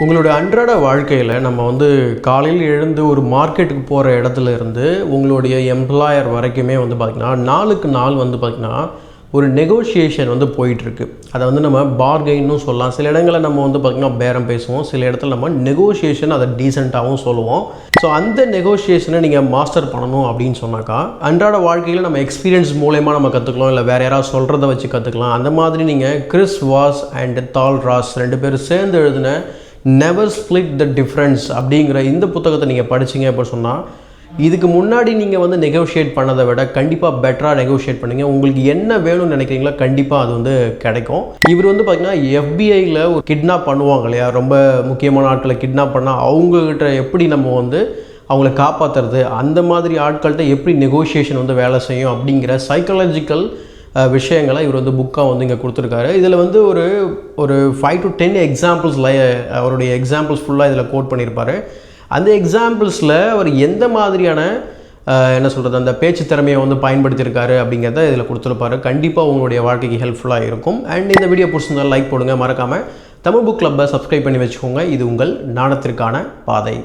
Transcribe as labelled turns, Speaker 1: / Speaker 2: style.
Speaker 1: உங்களுடைய அன்றாட வாழ்க்கையில் நம்ம வந்து காலையில் எழுந்து ஒரு மார்க்கெட்டுக்கு போகிற இடத்துல இருந்து உங்களுடைய எம்ப்ளாயர் வரைக்குமே வந்து பார்த்திங்கன்னா நாளுக்கு நாள் வந்து பார்த்திங்கன்னா ஒரு நெகோஷியேஷன் வந்து போயிட்டுருக்கு. அதை வந்து நம்ம பார்கெயின்னு சொல்லலாம். சில இடங்களில் நம்ம வந்து பார்த்திங்கன்னா பேரம் பேசுவோம், சில இடத்துல நம்ம நெகோஷியேஷன் அதை டீசெண்டாகவும் சொல்லுவோம். ஸோ அந்த நெகோஷியேஷனை நீங்கள் மாஸ்டர் பண்ணணும் அப்படின்னு சொன்னாக்கா அன்றாட வாழ்க்கையில் நம்ம எக்ஸ்பீரியன்ஸ் மூலயமா நம்ம கற்றுக்கலாம், இல்லை வேறு யாராவது சொல்கிறத வச்சு கற்றுக்கலாம். அந்த மாதிரி நீங்கள் கிறிஸ் வாஸ் அண்ட் தால் ராஸ் 2 பேரும் சேர்ந்து எழுதின நெவர் ஸ்ப்ளிட் த டிஃப்ரென்ஸ் அப்படிங்கிற இந்த புத்தகத்தை நீங்கள் படிச்சிங்க அப்படின்னு சொன்னால் இதுக்கு முன்னாடி நீங்கள் வந்து நெகோஷியேட் பண்ணதை விட கண்டிப்பாக பெட்டராக நெகோஷியேட் பண்ணுங்க. உங்களுக்கு என்ன வேணும்னு நினைக்கிறீங்களோ கண்டிப்பாக அது வந்து கிடைக்கும். இவர் வந்து பார்த்திங்கன்னா எஃபிஐயில் ஒரு கிட்னாப் பண்ணுவாங்க இல்லையா, ரொம்ப முக்கியமான ஆட்களை கிட்னாப் பண்ணால் அவங்கக்கிட்ட எப்படி நம்ம வந்து அவங்கள காப்பாற்றுறது, அந்த மாதிரி ஆட்கள்கிட்ட எப்படி நெகோஷியேஷன் வந்து வேலை செய்யும் அப்படிங்கிற சைக்காலஜிக்கல் விஷயங்களை இவர் வந்து புக்காக வந்து இங்கே கொடுத்துருக்காரு. இதில் வந்து ஒரு 5 to 10 எக்ஸாம்பிள்ஸில் அவருடைய எக்ஸாம்பிள்ஸ் ஃபுல்லாக இதில் கோட் பண்ணியிருப்பார். அந்த எக்ஸாம்பிள்ஸில் அவர் எந்த மாதிரியான என்ன சொல்கிறது அந்த பேச்சு திறமையை வந்து பயன்படுத்தியிருக்காரு அப்படிங்கிறத இதில் கொடுத்துருப்பாரு. கண்டிப்பாக உங்களுடைய வாழ்க்கைக்கு ஹெல்ப்ஃபுல்லாக இருக்கும். அண்ட் இந்த வீடியோ பிடிச்சிருந்தால் லைக் போடுங்க, மறக்காமல் தமிழ் புக் கிளப்பை சப்ஸ்கிரைப் பண்ணி வச்சுக்கோங்க. இது உங்கள் ஞானத்திற்கான பாதை.